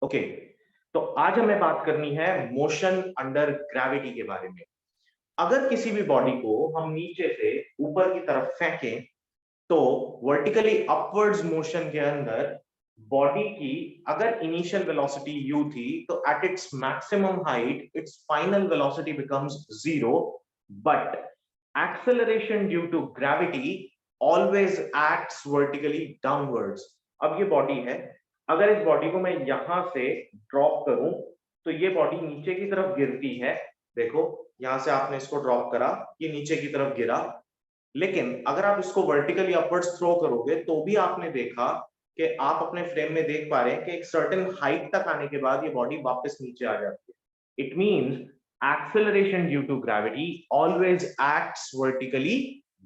Okay, तो आज हमें बात करनी है मोशन अंडर ग्रेविटी के बारे में। अगर किसी भी बॉडी को हम नीचे से ऊपर की तरफ फेंकें तो वर्टिकली अपवर्ड्स मोशन के अंदर बॉडी की अगर इनिशियल वेलोसिटी u थी तो at its maximum height its final velocity becomes 0, but acceleration due to gravity always acts vertically downwards. अब ये बॉडी है, अगर इस बॉडी को मैं यहां से ड्रॉप करूं तो ये बॉडी नीचे की तरफ गिरती है। देखो यहां से आपने इसको ड्रॉप करा, ये नीचे की तरफ गिरा, लेकिन अगर आप इसको वर्टिकली अपवर्ड्स थ्रो करोगे तो भी आपने देखा कि आप अपने फ्रेम में देख पा रहे हैं कि एक सर्टेन हाइट तक आने के बाद ये बॉडी वापस नीचे आ जाती है। It means acceleration due to gravity always acts vertically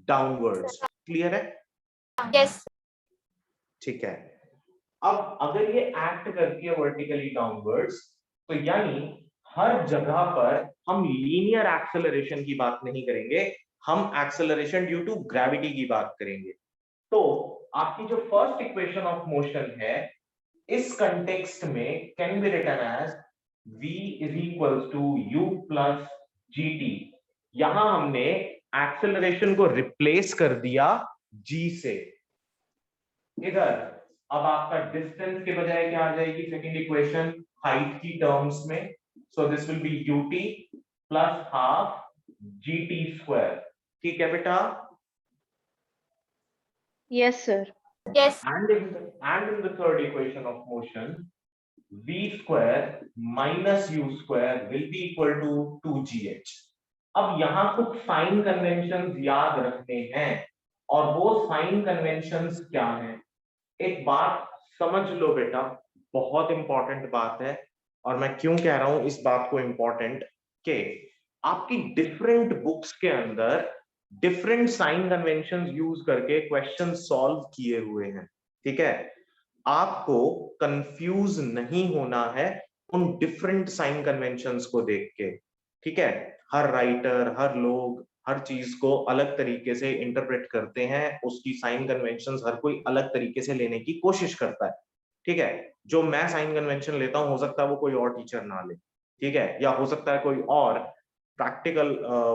downwards. Clear है? यस। ठीक है। अब अगर ये एक्ट करती है वर्टिकली डाउनवर्ड्स तो यानी हर जगह पर हम लीनियर एक्सेलरेशन की बात नहीं करेंगे, हम एक्सेलरेशन ड्यू टू ग्रेविटी की बात करेंगे। तो आपकी जो फर्स्ट इक्वेशन ऑफ मोशन है इस कंटेक्स्ट में can be written as v is equals to u plus gt। यहां हमने एक्सेलरेशन को रिप्लेस कर दिया g से। इधर अब आपका डिस्टेंस के बजाय क्या आ जाएगी सेकंड इक्वेशन हाइट की टर्म्स में, so this will be ut plus half gt square. ठीक है बेटा? Yes, sir. Yes. And in the third equation of motion, v square minus u square will be equal to 2gh। अब यहां कुछ sign conventions याद रखने हैं, और वो साइन कन्वेंशंस क्या हैं? एक बात समझ लो बेटा, बहुत इंपॉर्टेंट बात है, और मैं क्यों कह रहा हूं इस बात को इंपॉर्टेंट, कि आपकी डिफरेंट बुक्स के अंदर डिफरेंट साइन कन्वेंशंस यूज करके क्वेश्चन सॉल्व किए हुए हैं। ठीक है? आपको कंफ्यूज नहीं होना है उन डिफरेंट साइन कन्वेंशंस को देख के। ठीक है? हर राइटर, हर लोग हर चीज को अलग तरीके से इंटरप्रेट करते हैं, उसकी साइन कन्वेंशंस हर कोई अलग तरीके से लेने की कोशिश करता है। ठीक है? जो मैं साइन कन्वेंशन लेता हूं हो सकता है वो कोई और टीचर ना ले। ठीक है? या हो सकता है कोई और प्रैक्टिकल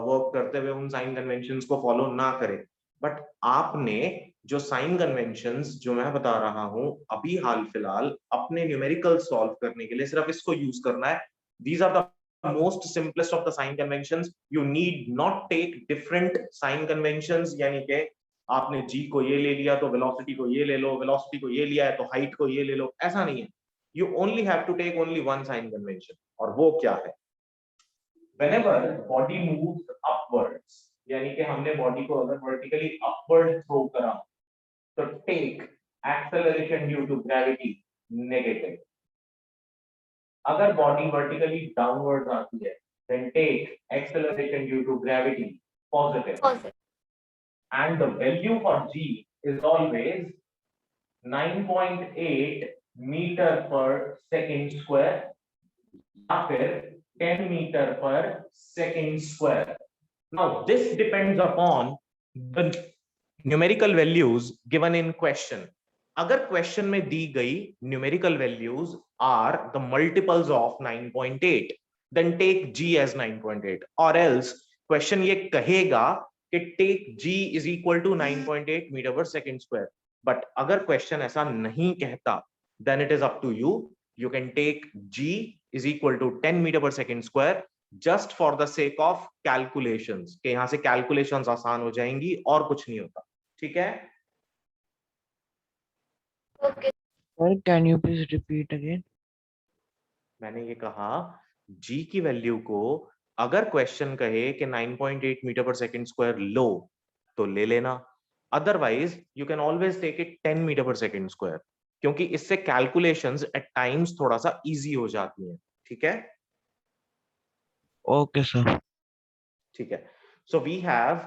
वर्क करते हुए उन साइन कन्वेंशंस को फॉलो ना करे, बट आपने जो साइन कन्वेंशंस जो मैं बता रहा हूं अभी हाल फिलहाल अपने न्यूमेरिकल सॉल्व करने के लिए सिर्फ इसको यूज करना है। These are the most simplest of the sign conventions. You need not take different sign conventions, यानी कि आपने जी को ये ले लिया तो वेलोसिटी को ये ले लो, वेलोसिटी को ये लिया है तो हाइट को ये ले लो, ऐसा नहीं है। You only have to take only one sign convention, और वो क्या है? whenever body moves upwards, यानी कि हमने बॉडी को अगर वर्टिकली अपवर्ड थ्रो करा तो take acceleration due to gravity negative. अगर बॉडी वर्टिकली डाउनवर्ड आती है then take acceleration due to gravity positive. And the value for g is always 9.8 metre per second square या फिर 10 metre per second square. Now this depends upon the numerical values given in question. अगर question में दी गई numerical values are the multiples of 9.8 then take g as 9.8, or else question ये कहेगा कि take g is equal to 9.8 metre per second square. But अगर question ऐसा नहीं कहता then it is up to you. You can take g is equal to 10 metre per second square just for the sake of calculations, कि यहां से calculations आसान हो जाएंगी और कुछ नहीं होता। ठीक है? Okay. Sir, can you please repeat again? मैंने ये कहा g की वैल्यू को अगर क्वेश्चन कहे कि 9.8 मीटर पर सेकंड स्क्वायर लो तो ले लेना, otherwise you can always take it 10 metre per second square, क्योंकि इससे कैलकुलेशंस एट टाइम्स थोड़ा सा इजी हो जाती हैं। ठीक है? Okay, sir. ठीक है। So we have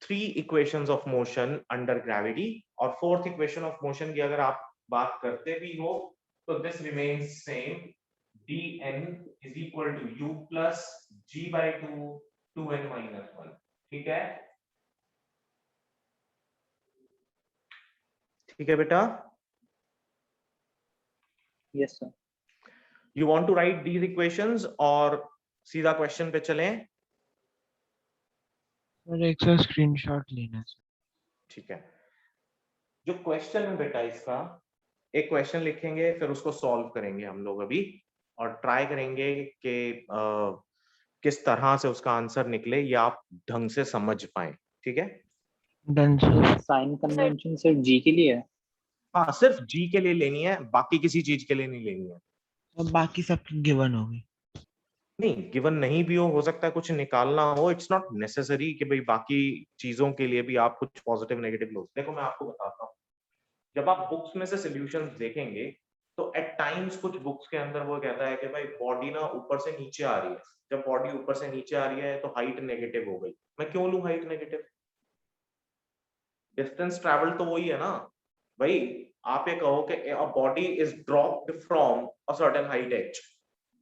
three equations of motion under gravity, और फोर्थ इक्वेशन ऑफ मोशन की अगर आप बात करते भी हो तो this remains same, dn is equal to u plus g by 2 2n minus 1। ठीक है? ठीक है बेटा? Yes, sir. You want to write these equations और सीधा क्वेश्चन पे चलें? सर एक सर स्क्रीनशॉट लेना है सर। ठीक है, जो क्वेश्चन है बेटा इसका, एक क्वेश्चन लिखेंगे फिर उसको सॉल्व करेंगे हम लोग अभी, और ट्राई करेंगे कि किस तरह से उसका आंसर निकले या आप ढंग से समझ पाए। ठीक है, डन सर। साइन कन्वेंशन सिर्फ जी के लिए है? हाँ सिर्फ जी के लिए लेनी है, बाकी किसी चीज के लिए नहीं लेनी है। अब बाकी सब गिवन होगी। नहीं, गिवन नहीं भी हो सकता है कुछ निकालना हो, इट्स नॉट नेसेसरी कि भाई बाकी चीजों के लिए भी आप कुछ पॉजिटिव नेगेटिव लो। देखो मैं आपको बताता हूँ, जब आप बुक्स में से सॉल्यूशंस देखेंगे तो एट टाइम्स कुछ बुक्स के अंदर वो कहता है कि भाई बॉडी ना ऊपर से नीचे आ रही है, जब बॉडी ऊपर से नीचे आ रही है तो हाइट नेगेटिव हो गई। मैं क्यों लूं हाइट नेगेटिव? डिस्टेंस ट्रैवल तो वही है ना भाई। आप ये कहो कि a body is dropped from a certain height h,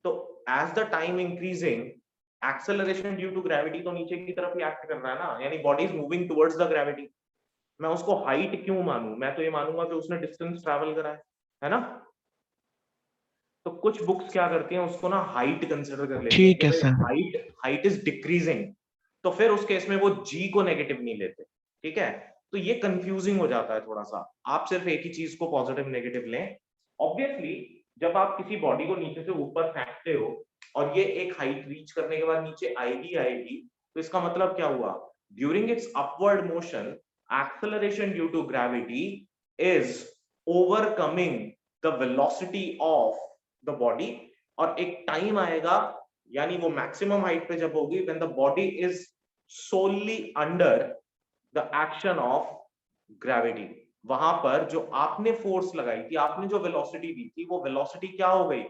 तो as the time increasing acceleration due to gravity तो नीचे की तरफ ही एक्ट कर रहा है ना, यानी body is moving towards the gravity. मैं उसको हाइट क्यों मानूं? मैं तो ये मानूंगा कि उसने डिस्टेंस ट्रैवल करा है ना। तो कुछ बुक्स क्या करती हैं, उसको ना हाइट कंसिडर कर लेती हैं ठीक कि है भाई सर। हाइट इज डिक्रीजिंग, तो फिर उस केस में वो जी को नेगेटिव नहीं लेते। ठीक है, तो ये कंफ्यूजिंग हो जाता है थोड़ा सा। आप सिर्फ एक ही चीज को पॉजिटिव नेगेटिव लें। ऑब्वियसली जब आप किसी बॉडी को नीचे से ऊपर फेंकते हो और ये एक हाइट रीच करने के बाद नीचे आएगी आएगी, तो इसका मतलब क्या हुआ? During its upward motion acceleration due to gravity is overcoming the velocity of the body, और एक टाइम आएगा, यानी वो मैक्सिमम हाइट पे जब होगी when the body is solely under the action of gravity, वहां पर जो आपने फोर्स लगाई थी, आपने जो वेलोसिटी दी थी, वो वेलोसिटी क्या हो गई?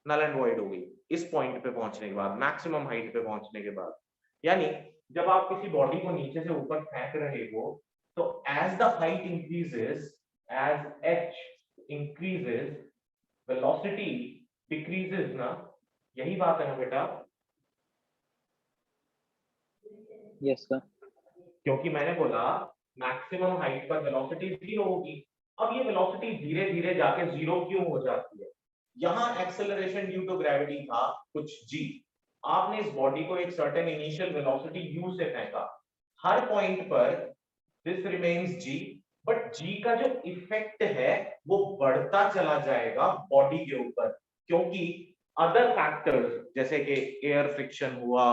नल एंड वॉइड हो गई इस पॉइंट पे पहुंचने के बाद, मैक्सिमम हाइट पे पहुंचने के बाद। यानी जब आप किसी बॉडी को नीचे से ऊपर फेंक रहे हो, तो as the height increases, as h increases, velocity decreases ना। यही बात है ना बेटा? Yes sir. क्योंकि मैंने बोला मैक्सिमम हाइट पर वेलोसिटी 0 होगी। अब ये वेलोसिटी धीरे धीरे जाके 0 क्यों हो जाती है? यहाँ एक्सेलरेशन ड्यू टू ग्रेविटी था कुछ g, आपने इस बॉडी को एक सर्टेन इनिशियल वेलोसिटी u से फेंका, हर पॉइंट पर this remains g, but g का जो इफेक्ट है वो बढ़ता चला जाएगा बॉडी के ऊपर, क्योंकि अदर फैक्टर्स जैसे कि एयर फ्रिक्शन हुआ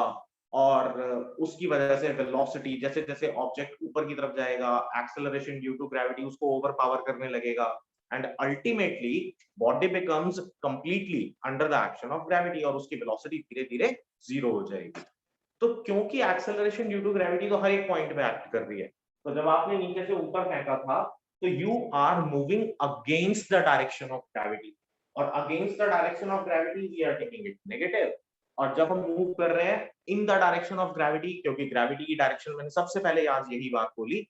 और उसकी वजह से वेलोसिटी, जैसे जैसे ऑब्जेक्ट ऊपर की तरफ जाएगा, एक्सेलरेशन ड्यू टू ग्रेविटी उसको ओवरपावर करने लगेगा, and ultimately body becomes completely under the action of gravity, और उसकी वेलोसिटी धीरे धीरे 0 हो जाएगी। तो क्योंकि एक्सेलरेशन ड्यू टू ग्रेविटी तो हर एक पॉइंट पे एक्ट कर रही है, तो जब आपने नीचे से ऊपर फेंका था तो you are moving against the direction of gravity, और against the direction of gravity we are taking it negative. और जब हम मूव कर रहे हैं in the direction of gravity, क्योंकि ग्रेविटी की डायरेक्शन, मैंने सबसे पहले आज यही बात बोली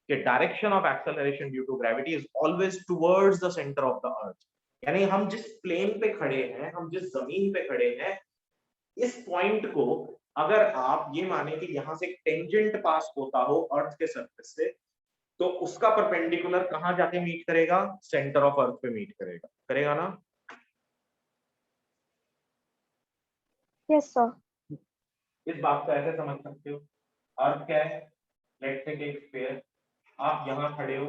कि direction of acceleration due to gravity is always towards the centre of the earth, यानी हम जिस प्लेन पे खड़े हैं, हम जिस जमीन पे खड़े हैं, इस पॉइंट को अगर आप ये माने कि यहां से एक टेंजेंट पास होता हो अर्थ के सरफेस से, तो उसका परपेंडिकुलर कहां जाके मीट करेगा? सेंटर ऑफ अर्थ पे मीट करेगा, करेगा ना? Yes sir. इस बात को ऐसे समझ सकते हो, अर्थ क्या है? लेट्स से एक स्फीयर, आप यहां खड़े हो,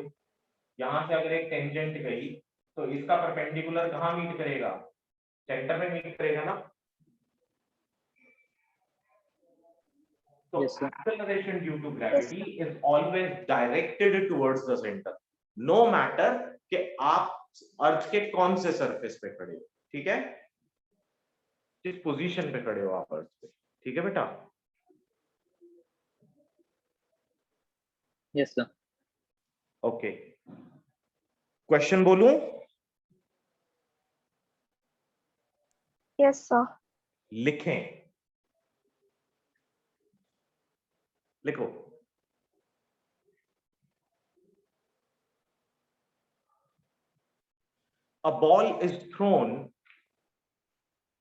यहां से अगर एक टेंजेंट गई तो इसका परपेंडिकुलर कहां मीट करेगा? सेंटर में मीट करेगा ना। So Yes, sir. acceleration due to gravity is always directed towards the center, no matter कि आप अर्थ के कौन से सरफेस पे खड़े हो। ठीक है, किस पोजीशन पे खड़े हो आप अर्थ पे। ठीक है बेटा? Yes, sir. ओके, क्वेश्चन बोलूं? Yes sir. लिखें, लिखो। A ball is thrown,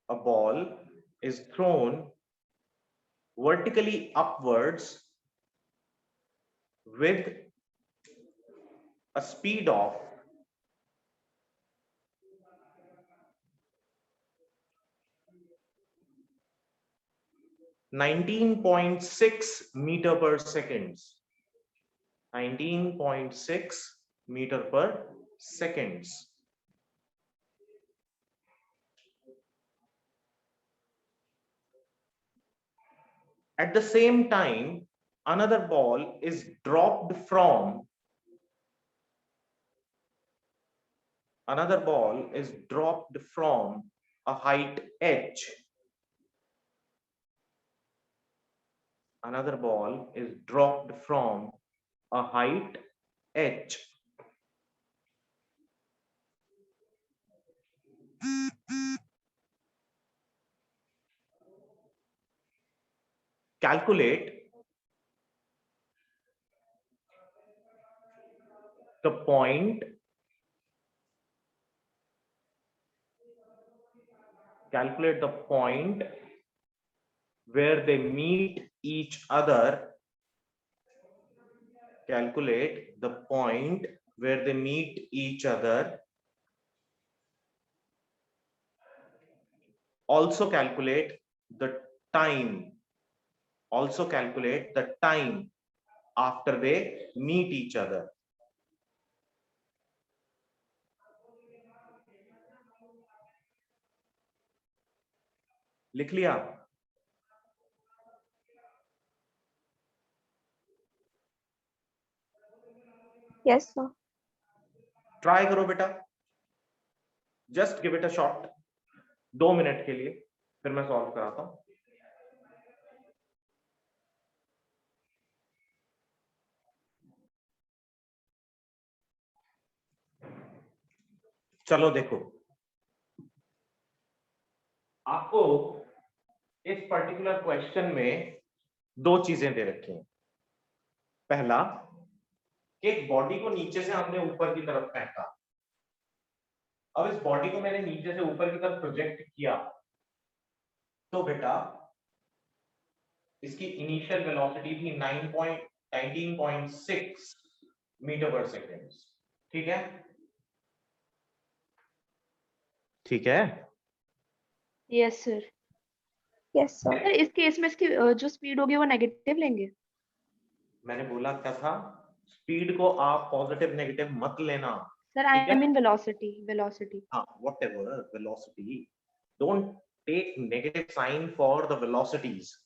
a ball is thrown vertically upwards with a speed of 19.6 meter per seconds. 19.6 meter per seconds. At the same time, another ball is dropped from a height h. Another ball is dropped from a height h. Calculate the point where they meet each other. Calculate the point where they meet each other. Also calculate the time. After they meet each other. लिख लिया? Yes, sir. Try करो बेटा, just give it a shot, 2 minute के लिए, फिर मैं solve कराता हूं। चलो देखो, आपको इस पर्टिकुलर क्वेश्चन में 2 चीजें दे रखी हैं। पहला, एक बॉडी को नीचे से हमने ऊपर की तरफ फेंका। अब इस बॉडी को मैंने नीचे से ऊपर की तरफ प्रोजेक्ट किया, तो बेटा इसकी इनिशियल वेलोसिटी थी 19.6 मीटर पर सेकेंड। ठीक है? ठीक है? Yes sir. Yes, sir. Sir इस केस में इसकी जो स्पीड होगी वो नेगेटिव लेंगे? मैंने बोला क्या था, स्पीड को आप पॉजिटिव नेगेटिव मत लेना। Sir I mean velocity. हाँ, whatever velocity, don't take negative sign for the velocities.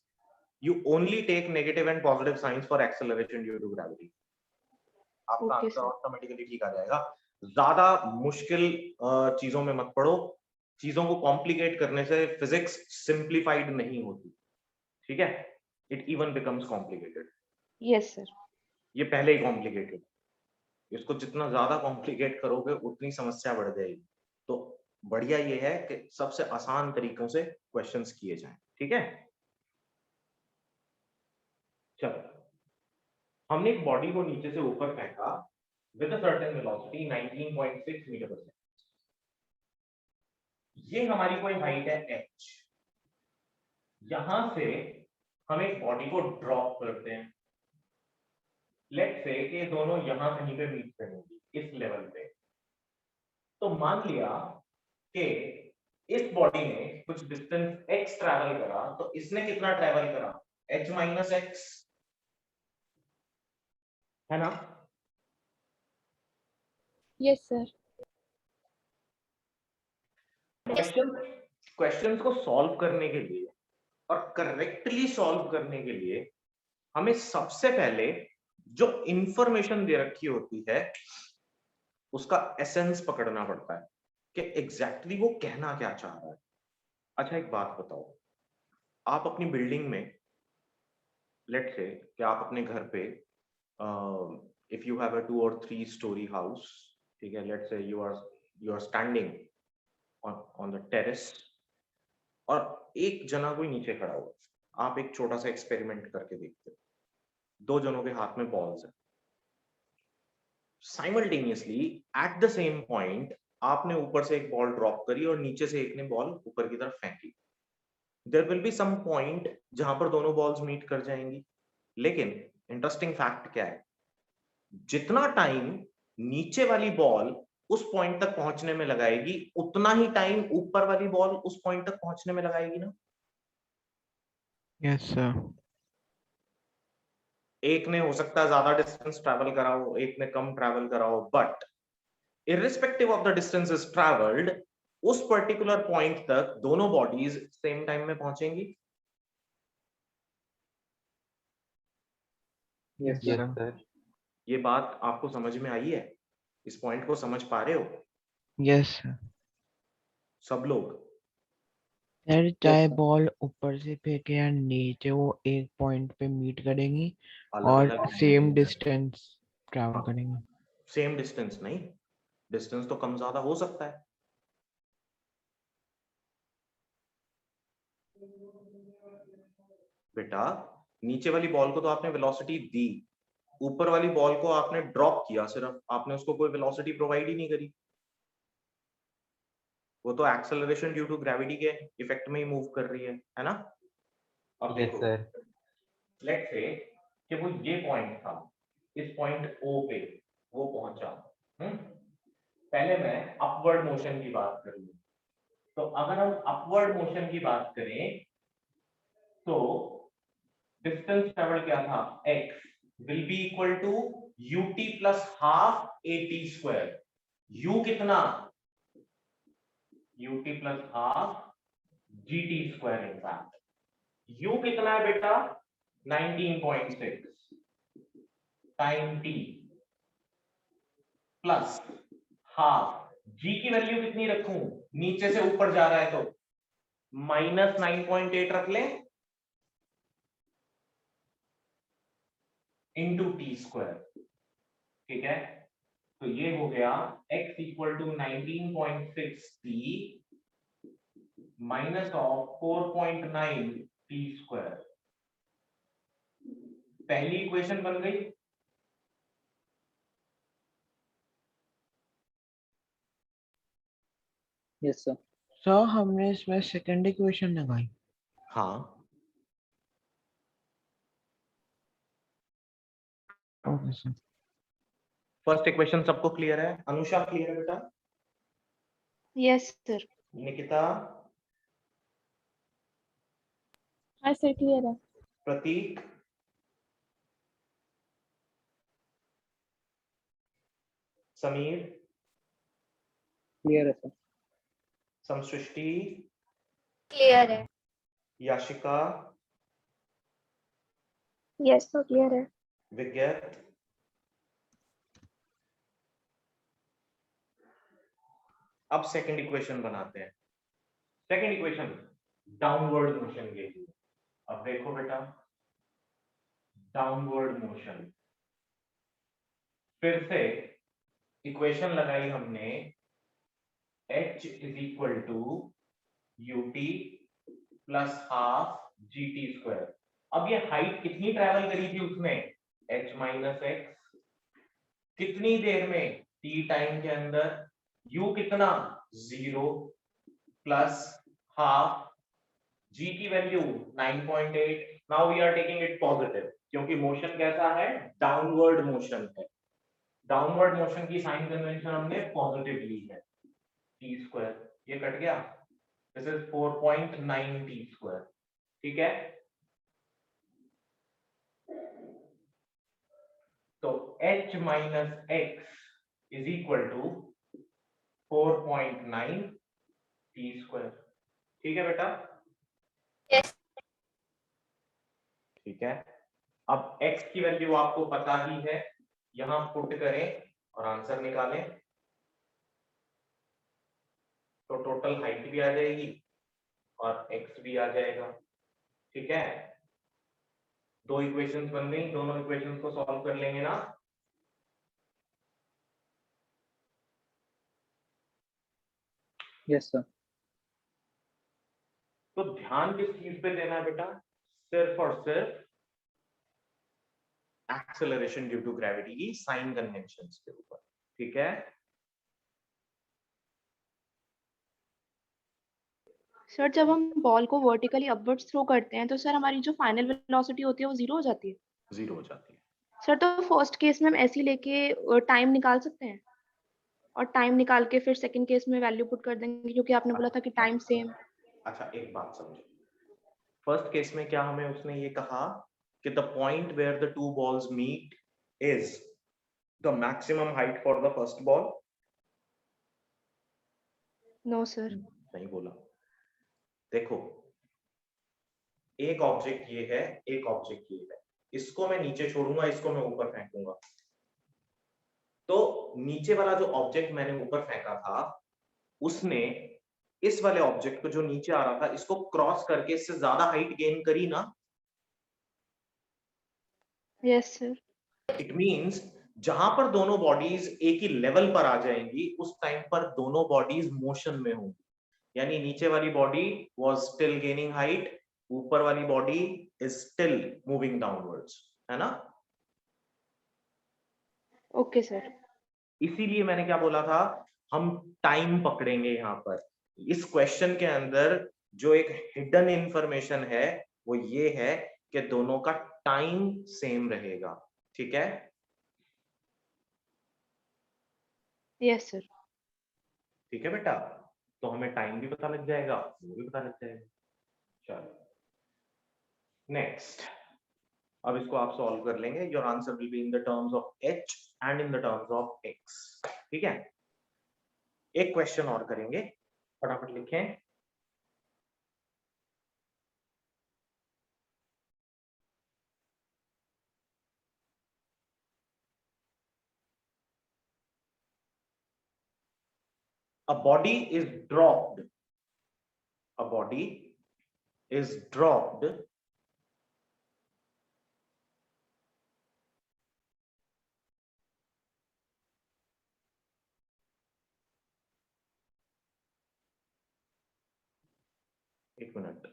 You only take negative and positive signs for acceleration due to gravity. आपका Okay, आंसर sir. ऑटोमेटिकली ठीक आ जाएगा। ज्यादा मुश्किल चीजों में मत पढ़ो, चीजों को कॉम्प्लिकेट करने से फिजिक्स सिंप्लीफाइड नहीं होती। ठीक है? It even becomes complicated. Yes sir. ये पहले ही कॉम्प्लिकेटेड, इसको जितना ज्यादा कॉम्प्लिकेट करोगे उतनी समस्या बढ़ जाएगी। तो बढ़िया ये है कि सबसे आसान तरीकों से क्वेश्चंस किए जाएं। ठीक है? चलो, हमने एक बॉडी को नीचे से ऊपर फेंका with a certain velocity 19.6 metre per second. ये हमारी कोई हाइट है h। यहां से हम एक बॉडी को ड्रॉप करते हैं। लेट्स से कि दोनों यहां कहीं पे मीट करेंगी, इस लेवल पे। तो मान लिया कि इस बॉडी ने कुछ डिस्टेंस x ट्रैवल करा, तो इसने कितना ट्रैवल करा? h माइनस x, है ना? Yes sir. क्वेश्चंस को सॉल्व करने के लिए और करेक्टली सॉल्व करने के लिए हमें सबसे पहले जो इंफॉर्मेशन दे रखी होती है उसका एसेंस पकड़ना पड़ता है कि एग्जैक्टली वो कहना क्या चाह रहा है। अच्छा, एक बात बताओ, आप अपनी बिल्डिंग में, लेट्स से कि आप अपने घर पे, if you have a 2 or 3 story house, ठीक है, let's say you are standing on the terrace और एक जना कोई नीचे खड़ा हो। आप एक छोटा सा एक्सपेरिमेंट करके देखते हो, 2 जनों के हाथ में बॉल्स है। Simultaneously at the same point आपने ऊपर से एक बॉल ड्रॉप करी और नीचे से एक ने बॉल ऊपर की तरफ फेंकी। There will be some point जहां पर दोनों बॉल्स मीट कर जाएंगी, लेकिन इंटरेस्टिंग फैक्ट क्या है, जितना टाइम नीचे वाली बॉल उस पॉइंट तक पहुंचने में लगाएगी उतना ही टाइम ऊपर वाली बॉल उस पॉइंट तक पहुंचने में लगाएगी ना। Yes, sir. एक ने हो सकता है ज्यादा डिस्टेंस ट्रैवल करा हो, एक ने कम ट्रैवल करा हो, but irrespective of the distances travelled, उस पर्टिकुलर पॉइंट तक दोनों बॉडीज सेम टाइम में पहुंचेंगी। Yes, Yes, sir. sir. ये बात आपको समझ में आई है? इस पॉइंट को समझ पा रहे हो Yes, sir. सब लोग? यार Yes, चाहे sir. बॉल ऊपर से फेंके या नीचे, वो एक पॉइंट पे मीट करेंगी अलग और अलग सेम डिस्टेंस ट्रैवल करेंगी। सेम डिस्टेंस नहीं, डिस्टेंस तो कम ज्यादा हो सकता है। बेटा नीचे वाली बॉल को तो आपने वेलोसिटी दी, ऊपर वाली बॉल को आपने ड्रॉप किया, सिर्फ आपने उसको कोई वेलोसिटी प्रोवाइड ही नहीं करी। वो तो एक्सेलरेशन ड्यू टू ग्रेविटी के इफेक्ट में ही मूव कर रही है ना? अब Yes, देखो, sir. लेट्स से कि वो ये पॉइंट था, इस पॉइंट ओ पे वो पहुंचा। पहले मैं अपवर्ड मोशन की बात करूँ, तो अगर हम अपवर्ड मोशन की बात करें तो डिस्टेंस ट्रेवल क्या था, x will be equal to ut plus half at square. u कितना, ut plus half gt square. In fact u कितना है बेटा, 19.6 time t plus half, g की वैल्यू कितनी रखूं, नीचे से ऊपर जा रहा है तो माइनस 9.8 रख लें इंटू टी स्क्वायर। ठीक है, तो ये हो गया x equal to 19.6 t minus of 4.9 T square. पहली इक्वेशन बन गई। Yes, sir. सर हमने इसमें सेकंड इक्वेशन लगाई। हाँ, ओके सर। फर्स्ट इक्वेशन सबको क्लियर है? अनुषा क्लियर है बेटा? Yes, sir. निकिता, हाँ सर क्लियर है। प्रतीक, समीर, Clear है sir. समसृष्टि, क्लियर है। याशिका, यस सर क्लियर है। विज्ञत, अब सेकंड इक्वेशन बनाते हैं। सेकंड इक्वेशन डाउनवर्ड मोशन के लिए। अब देखो बेटा, डाउनवर्ड मोशन, फिर से इक्वेशन लगाई हमने, h is equal to ut plus half gt square. अब ये हाइट कितनी ट्रैवल करी थी उसने, h माइनस एक्स, कितनी देर में, t टाइम के अंदर, u कितना 0 प्लस हाफ, g की value 9.8। Now we are taking it positive, क्योंकि मोशन कैसा है, डाउनवर्ड मोशन है। डाउनवर्ड मोशन की साइन कन्वेंशन हमने पॉजिटिव ली है, टी स्क्वायर, ये कट गया, दिस इज 4.9 टी स्क्वायर। ठीक है, तो h minus x is equal to 4.9 T square. ठीक है बेटा? यस। ठीक है, अब x की वैल्यू आपको पता ही है, यहां पुट करें और आंसर निकालें, तो टोटल हाइट भी आ जाएगी और x भी आ जाएगा। ठीक है, दो इक्वेशंस बन गई, दोनों इक्वेशंस को सॉल्व कर लेंगे ना। Yes, sir. तो ध्यान किस चीज पे देना है बेटा, सिर्फ और सिर्फ एक्सेलरेशन ड्यू टू ग्रेविटी की साइन कन्वेंशंस के ऊपर। ठीक है, सर जब हम बॉल को वर्टिकली अपवर्ड्स थ्रो करते हैं तो सर हमारी जो फाइनल वेलोसिटी होती है वो 0 हो जाती है। जीरो हो जाती है। सर तो फर्स्ट केस में हम ऐसे ही लेके टाइम निकाल सकते हैं और टाइम निकाल के फिर सेकंड केस में वैल्यू पुट कर देंगे, क्योंकि आपने बोला था कि टाइम सेम। अच्छा एक बात समझो, फर्स्ट केस में क्या हमें उसने ये कहा कि the point where the two balls meet is the maximum height for the first ball. No sir. नहीं बोला। देखो, एक ऑब्जेक्ट ये है, एक ऑब्जेक्ट ये है, इसको मैं नीचे छोड़ूंगा, इसको मैं ऊपर फेंकूंगा। तो नीचे वाला जो ऑब्जेक्ट मैंने ऊपर फेंका था उसने इस वाले ऑब्जेक्ट को जो नीचे आ रहा था इसको क्रॉस करके इससे ज्यादा हाइट गेन करी ना। Yes sir. इट मींस जहां पर दोनों बॉडीज एक ही लेवल पर आ जाएंगी उस टाइम पर दोनों बॉडीज मोशन में होंगी। यानी नीचे वाली body was still gaining height, ऊपर वाली body is still moving downwards, है ना। Okay sir. इसीलिए मैंने क्या बोला था, हम टाइम पकड़ेंगे यहां पर। इस क्वेश्चन के अंदर जो एक हिडन इंफॉर्मेशन है वो ये है कि दोनों का टाइम सेम रहेगा। ठीक है, यस सर। ठीक है बेटा, तो हमें टाइम भी पता लग जाएगा, वो भी पता लग जाएगा। चलो नेक्स्ट, अब इसको आप सॉल्व कर लेंगे। Your answer will be in the terms of h and in the terms of x। ठीक है, एक क्वेश्चन और करेंगे, फटाफट लिखें। A body is dropped, a body is dropped एक मिनट,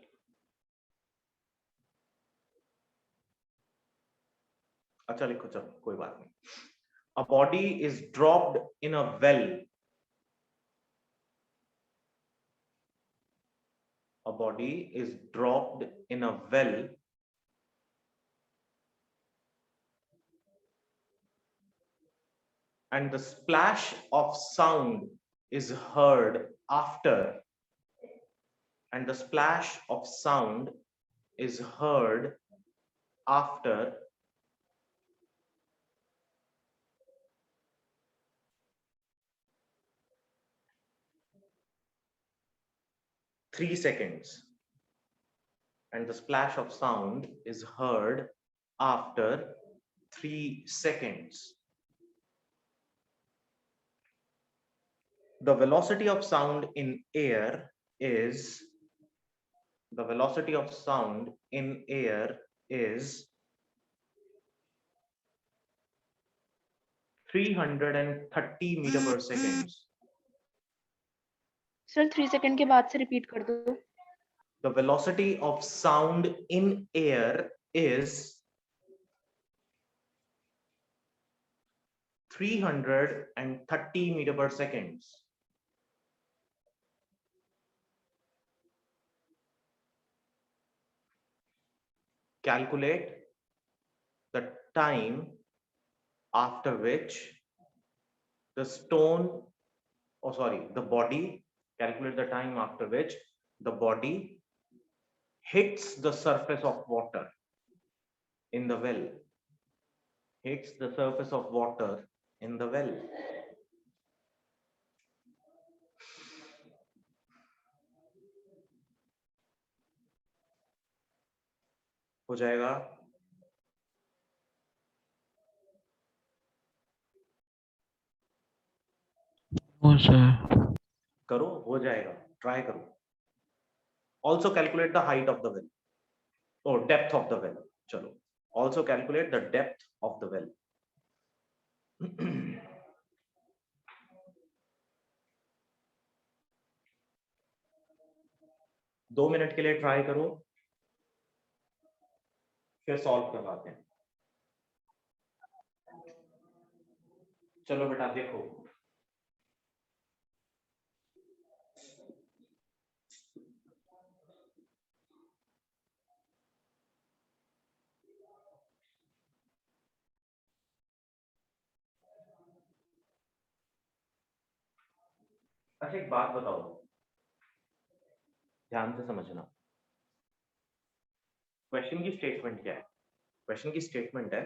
अच्छा लिखो, चलो कोई बात नहीं। A body is dropped in a well, a body is dropped in a well and the splash of sound is heard after, and the splash of sound is heard after 3 seconds, and the splash of sound is heard after 3 seconds. The velocity of sound in air is, the velocity of sound in air is 330 meter per second. Sir 3 second के बाद से repeat कर दो। The velocity of sound in air is 330 meter per second. Calculate the time after which the stone, oh sorry, the body, calculate the time after which the body hits the surface of water in the well, hits the surface of water in the well. हो जाएगा? No sir. करो, हो जाएगा, try करो। Also calculate the height of the well or depth of the well. चलो, also calculate the depth of the well. 2 minute के लिए try करो, फिर सॉल्व करवाते हैं। चलो बेटा देखो, अच्छा एक बात बताओ, ध्यान से समझना। क्वेश्चन की स्टेटमेंट क्या है? क्वेश्चन की स्टेटमेंट है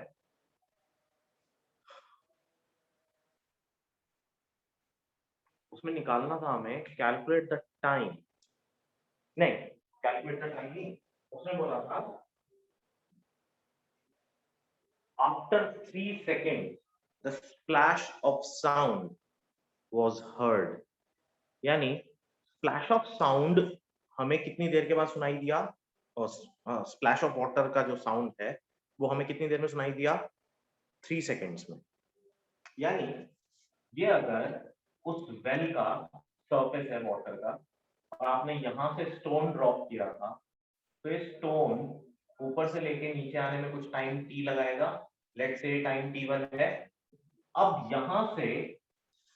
उसमें निकालना था हमें कैलकुलेट द टाइम, नहीं कैलकुलेट द टाइम नहीं, उसने बोला था after 3 seconds the splash of sound was heard, यानी स्प्लैश ऑफ साउंड हमें कितनी देर के बाद सुनाई दिया, और स्प्लैश ऑफ वाटर का जो साउंड है वो हमें कितनी देर में सुनाई दिया, 3 seconds में। यानी ये अगर उस वेल का सरफेस है वाटर का और आपने यहां से स्टोन ड्रॉप किया था, तो ये स्टोन ऊपर से लेके नीचे आने में कुछ टाइम t लगाएगा, लेट्स से टाइम t1 है। अब यहां से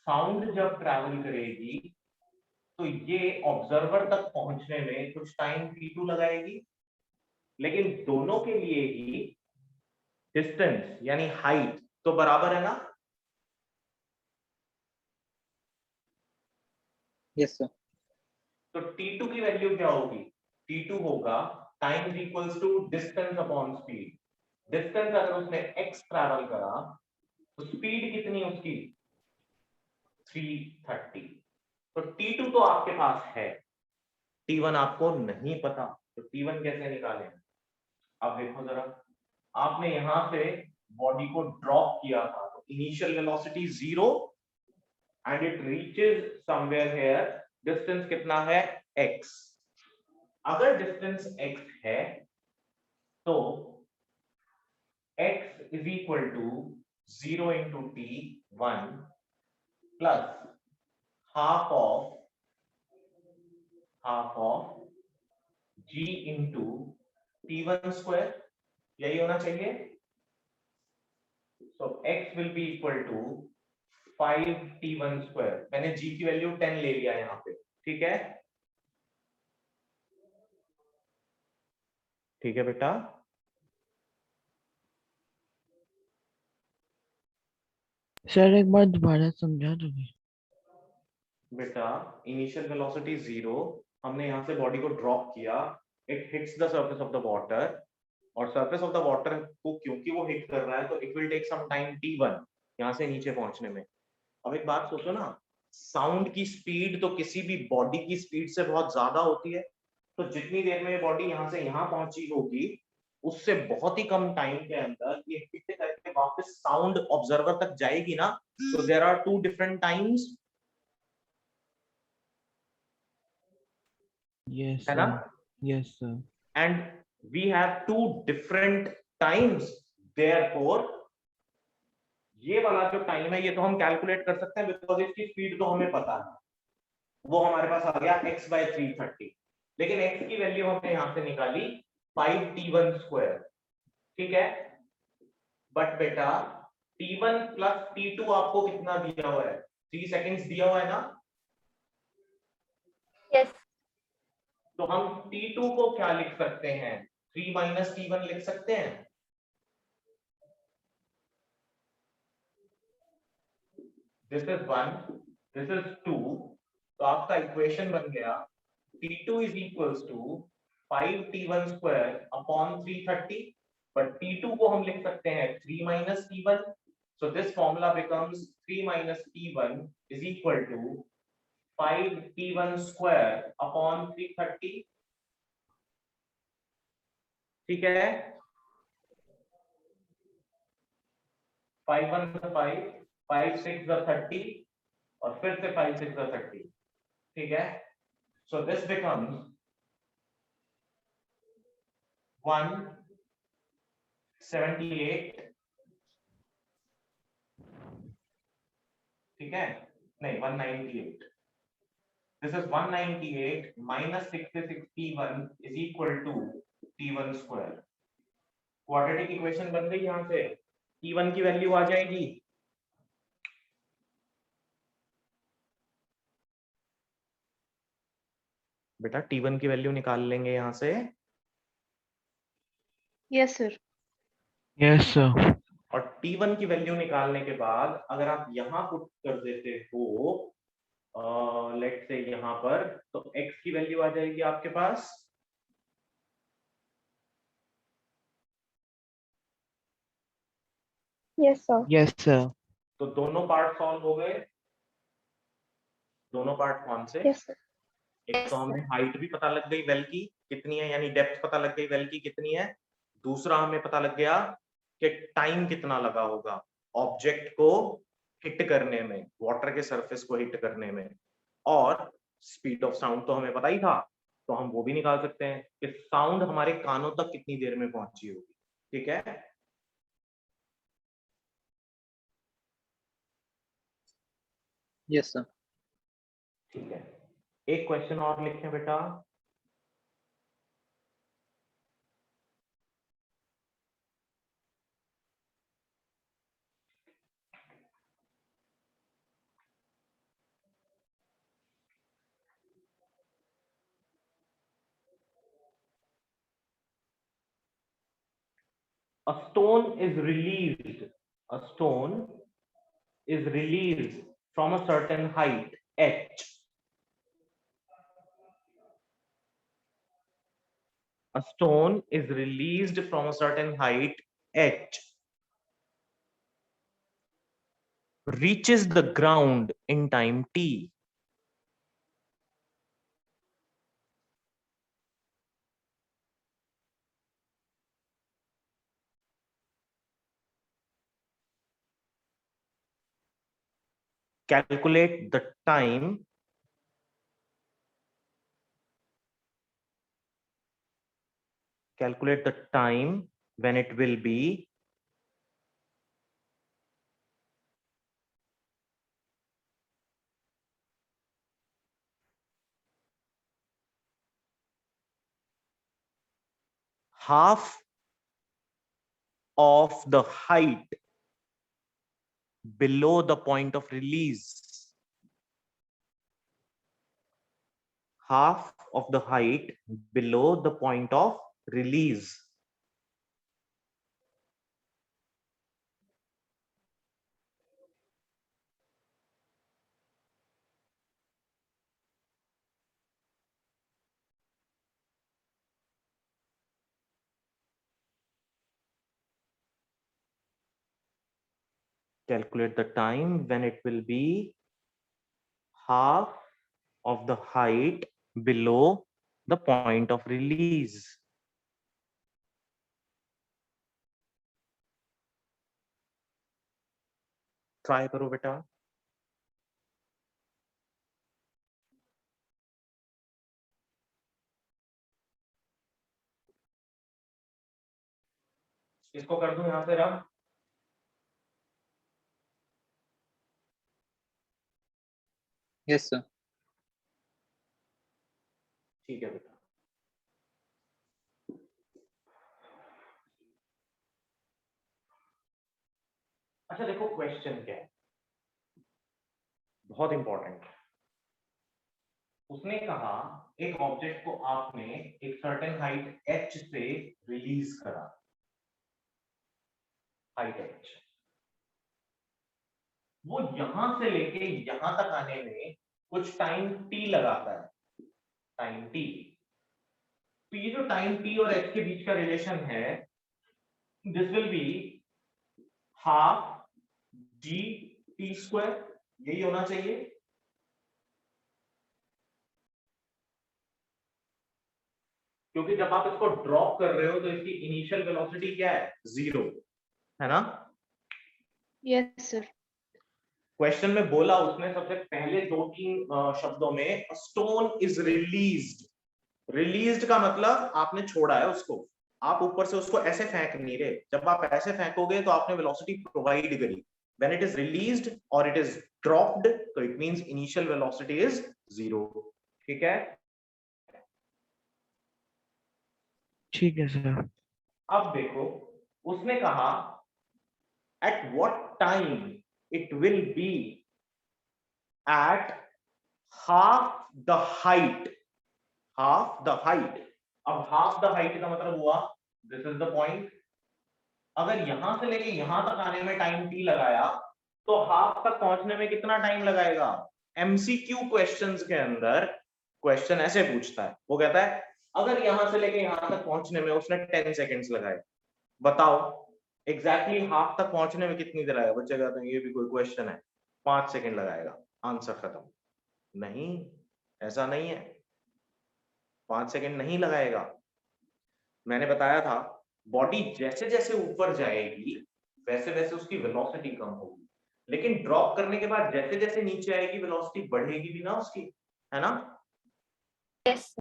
साउंड जब ट्रैवल करेगी तो ये ऑब्जर्वर तक पहुंचने में कुछ टाइम t2 लगाएगी, लेकिन दोनों के लिए ही डिस्टेंस यानी हाइट तो बराबर है ना? Yes, sir. तो t2 की वैल्यू क्या होगी? t2 होगा time equals to distance upon speed. Distance अगर उसने x ट्रैवल करा तो स्पीड कितनी उसकी? 330। तो t2 तो आपके पास है, t1 आपको नहीं पता, तो t1 कैसे निकालें? अब देखो जरा, आपने यहां से बॉडी को ड्रॉप किया था, तो initial velocity 0 and it reaches somewhere here, distance कितना है? x। अगर डिस्टेंस x है तो x is equal to 0 into t1 plus half of g into t1 square, यही होना चाहिए। So x will be equal to 5t1 square. मैंने g की वैल्यू 10 ले लिया यहाँ पे, ठीक है? ठीक है बेटा, सर एक बार दोबारा समझा दोगे? बेटा इनिशियल वेलोसिटी 0, हमने यहाँ से बॉडी को ड्रॉप किया, it hits the surface of the water, और सरफेस ऑफ द वाटर को क्योंकि वो हिट कर रहा है तो it will take some time t1 यहाँ से नीचे पहुंचने में। अब एक बात सोचो ना, साउंड की स्पीड तो किसी भी बॉडी की स्पीड से बहुत ज्यादा होती है, तो जितनी देर में बॉडी यहाँ से यहाँ पहुंची होगी उससे बहुत ही कम टाइम के अंदर ये हिट करके वापस साउंड ऑब्जर्वर तक जाएगी ना, तो there are two different times, yes है ना? Sir, yes sir. And we have two different times, therefore ये वाला जो टाइम है ये तो हम कैलकुलेट कर सकते हैं, बिकॉज इसकी स्पीड तो हमें पता है, वो हमारे पास आ गया x by 330, लेकिन x की वैल्यू हमने यहां से निकाली 5t1 स्क्वायर, ठीक है? बट बेटा t1 प्लस t2 आपको कितना दिया हुआ है? 3 सेकेंड्स दिया हुआ है ना? Yes. तो हम t2 को क्या लिख सकते हैं? 3 माइनस t1 लिख सकते हैं। दिस इज 1, दिस इज 2, तो आपका इक्वेशन बन गया t2 is equals to 5t1 square upon 330, but t2 को हम लिख सकते हैं 3 minus t1, so this formula becomes 3 minus t1 is equal to 5t1 square upon 330, ठीक है? 5 1 5, 5 6 30, और फिर से 5 6 30, ठीक है? So this becomes 178, ठीक है? नहीं 198, this is 198 minus 66 t1 is equal to t1 square। Quadratic equation बन गई, यहां से t1 की वैल्यू आ जाएगी बेटा, t1 की वैल्यू निकाल लेंगे यहां से, यस सर। Yes sir. और t1 की वैल्यू निकालने के बाद अगर आप यहां पुट कर देते हो लेट्स से यहां पर, तो x की वैल्यू आ जाएगी आपके पास Yes, sir. Yes sir. तो दोनों पार्ट सॉल्व हो गए। दोनों पार्ट कौन से? Yes, sir. एक तो हमें हाइट भी पता लग गई वेल की कितनी है, यानी डेप्थ पता लग गई वेल की कितनी है। दूसरा हमें पता लग गया कि टाइम कितना लगा होगा ऑब्जेक्ट को हिट करने में, वाटर के सरफेस को हिट करने में। और स्पीड ऑफ साउंड तो हमें पता ही था, तो हम वो भी निकाल सकते हैं कि साउंड हमारे कानों तक कितनी देर में पहुंची होगी। ठीक है, Yes, sir. ठीक है। एक क्वेश्चन और लिखें बेटा। A stone is released. A stone is released from a certain height h. A stone is released from a certain height h, reaches the ground in time t. Calculate the time when it will be half of the height below the point of release. Half of the height below the point of release. Calculate the time when it will be half of the height below the point of release. Try करो बेटा। इसको कर दूं यहां से रब। Yes, sir. ठीक है बेटा। अच्छा देखो क्वेश्चन क्या है, बहुत इंपॉर्टेंट है। उसने कहा एक ऑब्जेक्ट को आपने एक सर्टेन हाइट h से रिलीज करा, हाइट h। वो यहां से लेके यहां तक आने में कुछ टाइम t लगाता है, टाइम t। तो ये जो टाइम t और h के बीच का रिलेशन है, this will be half g t square, यही होना चाहिए। क्योंकि जब आप इसको ड्रॉप कर रहे हो तो इसकी इनिशियल वेलोसिटी क्या है? 0 है ना। Yes sir. क्वेश्चन में बोला उसने सबसे पहले 2-3 शब्दों में स्टोन इज रिलीज्ड। रिलीज्ड का मतलब आपने छोड़ा है उसको, आप ऊपर से उसको ऐसे फेंक नहीं रहे। जब आप ऐसे फेंकोगे तो आपने वेलोसिटी प्रोवाइड करी। व्हेन इट इज रिलीज्ड और इट इज ड्रॉप्ड तो it means initial velocity is 0। ठीक है, ठीक है सर। अब देखो उसने कहा at what time it will be at half the height, half the height। अब half the height का मतलब हुआ this is the point। अगर यहां से लेके यहां तक आने में टाइम t लगाया तो हाफ तक पहुंचने में कितना टाइम लगाएगा? एमसीक्यू क्वेश्चंस के अंदर क्वेश्चन ऐसे पूछता है, वो कहता है अगर यहां से लेके यहां तक पहुंचने में उसने 10 सेकेंड्स लगाए, बताओ एग्जैक्टली हाफ तक पहुंचने में कितनी देर लगेगा? बच्चे कहते हैं ये भी कोई क्वेश्चन है, 5 सेकंड लगाएगा, आंसर खत्म। नहीं, ऐसा नहीं है, 5 सेकंड नहीं लगाएगा। मैंने बताया था बॉडी जैसे जैसे ऊपर जाएगी वैसे वैसे उसकी वेलोसिटी कम होगी, लेकिन ड्रॉप करने के बाद जैसे जैसे नीचे आएगी वेलोसिटी बढ़ेगी भी ना उसकी, है ना? यस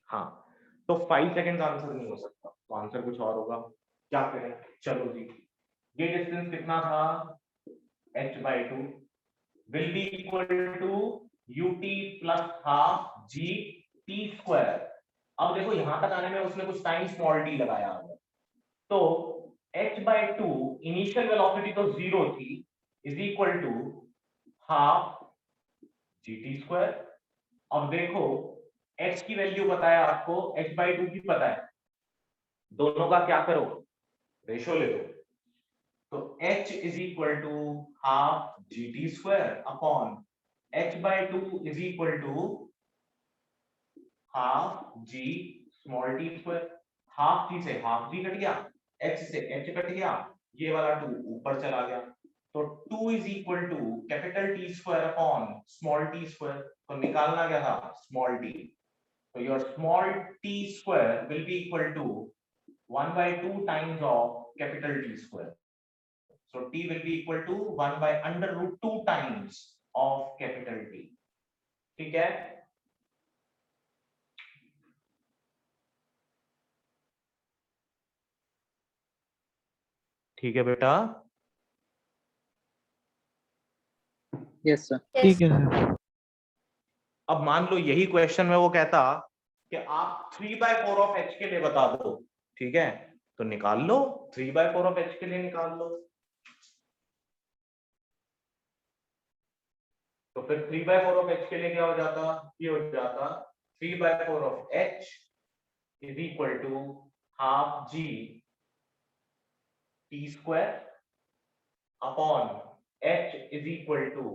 हाँ, तो 5 सेकंड आंसर नहीं हो सकता, तो आंसर कुछ और होगा। क्या करें? चलो जी, ये डिस्टेंस कितना था? h/2 will be equal to ut plus half g t square। अब देखो यहां तक आने में उसने कुछ टाइम स्मॉल t लगाया हुआ, तो h/2 इनिशियल वेलोसिटी तो 0 थी, is equal to half gt square. अब देखो h की वैल्यू पता है आपको, h/2 की पता है, दोनों का क्या करो? रेशो ले लो। तो h is equal to half gt square upon h/2 is equal to half g small t square. Half g से हाफ g कट गया, h से h कट गया, ये वाला 2 ऊपर चला गया, तो 2 is equal to capital T square upon small t square. तो निकालना क्या था? Small t। तो your small t square will be equal to 1/2 times of capital T square. So t will be equal to 1/√2 times of capital T. ठीक है? ठीक है बेटा? Yes, sir. ठीक है सर। अब मान लो यही क्वेश्चन में वो कहता कि आप 3/4 ऑफ h के लिए बता दो, ठीक है? तो निकाल लो, 3/4 ऑफ h के लिए निकाल लो। तो फिर 3/4 ऑफ h के लिए क्या हो जाता? ये हो जाता 3/4 of h is equal to half g t square upon h is equal to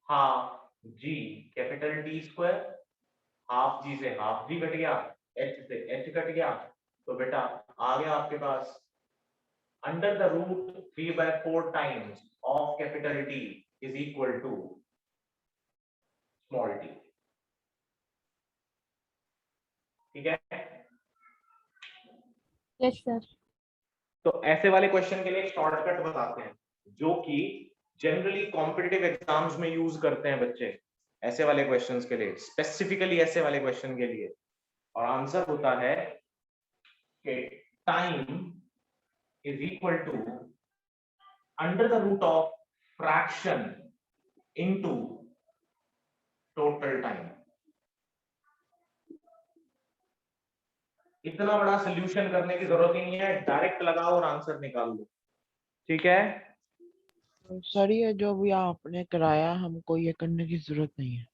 half g capital T square. Half g से हाफ g कट गया, h से h कट गया, तो बेटा आ गया आपके पास under the root 3/4 times of capital T is equal to small t। ठीक है? Yes sir. तो ऐसे वाले क्वेश्चन के लिए शॉर्टकट बताते हैं जो कि जनरली कॉम्पिटिटिव एग्जाम्स में यूज करते हैं बच्चे, ऐसे वाले क्वेश्चंस के लिए, स्पेसिफिकली ऐसे वाले क्वेश्चन के लिए। और आंसर होता है कि time is equal to under the root of fraction into total time. इतना बड़ा सोल्यूशन करने की जरूरत ही नहीं है, डायरेक्ट लगाओ और आंसर निकाल लो। ठीक है? सर ये जो भी आपने कराया हमको ये करने की जरूरत नहीं है।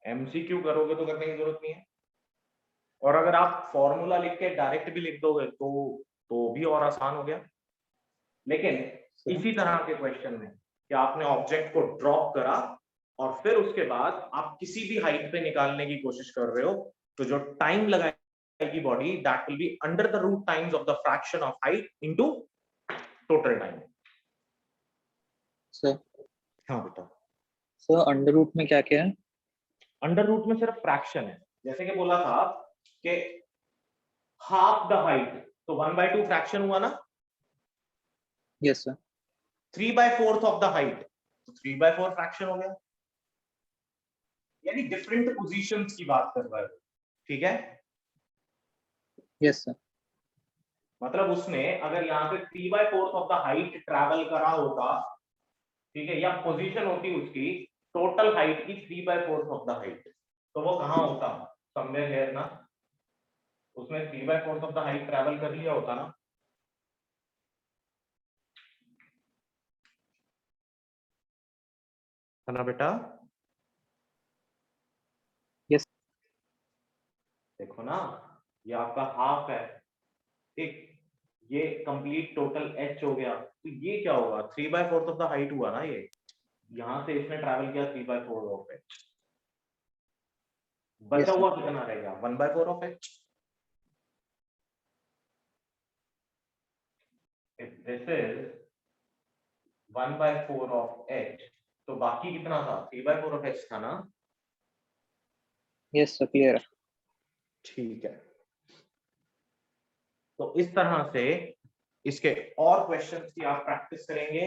एमसीक्यू करोगे तो करने की जरूरत नहीं है, और अगर आप फॉर्मूला लिख के डायरेक्ट भी लिख दोगे तो भी और आसान हो गया। लेकिन इसी तरह के क्वेश्चन में कि आपने ऑब्जेक्ट को ड्रॉप करा और फिर उसके बाद आप किसी भी हाइट पे निकालने की कोशिश कर रहे हो, तो जो टाइम लगाएगी body that will be under the root times of the fraction of height into total time. Sir, हाँ बेटा, sir, अंडर रूट में क्या क्या है? अंडर रूट में सिर्फ फ्रैक्शन है, जैसे कि बोला था कि हाफ द हाइट, तो 1/2 फ्रैक्शन हुआ ना, Yes, sir. 3/4 of the height, तो 3/4 फ्रैक्शन हो गया, यानी डिफरेंट पोजीशंस की बात कर रहा है। ठीक है? Yes, sir. मतलब उसने अगर यहाँ पे 3/4 ऑफ द हाइट ट्रैवल करा होता, ठीक है, या पोजीशन होती उसकी टोटल हाइट की 3/4 ऑफ द हाइट, तो वो कहाँ होता? समवेयर हियर ना, उसने 3/4 ऑफ द हाइट ट्रैवल कर लिया होता ना। है ना बेटा? Yes. देखो ना, ये आपका हाफ है, ठीक, ये कंप्लीट टोटल h हो गया, तो ये क्या होगा? 3/4 ऑफ द हाइट हुआ ना, ये यहां से इसने ट्रैवल किया 3/4 ऑफ h, बचा Yes, sir. हुआ कितना रहेगा? 1/4 of h। This is 1/4 of h, तो बाकी कितना था? 3/4 ऑफ h था ना? यस सर, क्लियर है। ठीक है, तो इस तरह से इसके और क्वेश्चंस की आप प्रैक्टिस करेंगे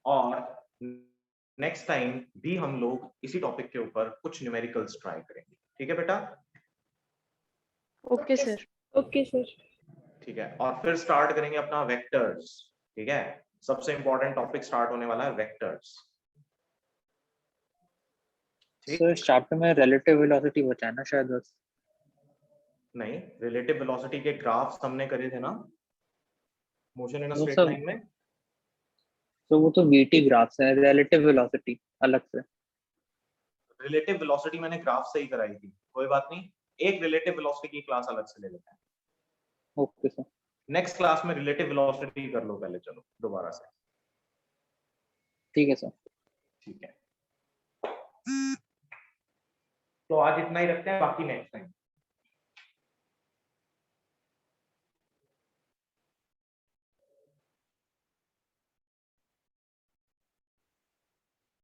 और नेक्स्ट टाइम भी हम लोग इसी टॉपिक के ऊपर कुछ न्यूमेरिकल्स ट्राई करेंगे। ठीक है बेटा? Okay sir. Okay sir. ठीक है, और फिर स्टार्ट करेंगे अपना वेक्टर्स। ठीक है, सबसे इंपॉर्टेंट टॉपिक स्टार्ट होने वाला है वेक्टर्स। ठीक, सर इस चैप्टर में रिलेटिव वेलोसिटी बचा है ना शायद बस। नहीं, रिलेटिव वेलोसिटी के ग्राफ्स हमने करे थे ना मोशन इन अ वो स्ट्रेट सब, लाइन में। तो वो तो वीटी ग्राफ्स है, रिलेटिव वेलोसिटी अलग से। रिलेटिव वेलोसिटी मैंने ग्राफ से ही कराई थी, कोई बात नहीं, एक रिलेटिव वेलोसिटी की क्लास अलग से ले लेते हैं। Okay sir. नेक्स्ट क्लास में रिलेटिव वेलोसिटी कर लो पहले, चलो दोबारा से। ठीक है सर। ठीक है, तो आज इतना ही रखते हैं, बाकी नेक्स्ट टाइम।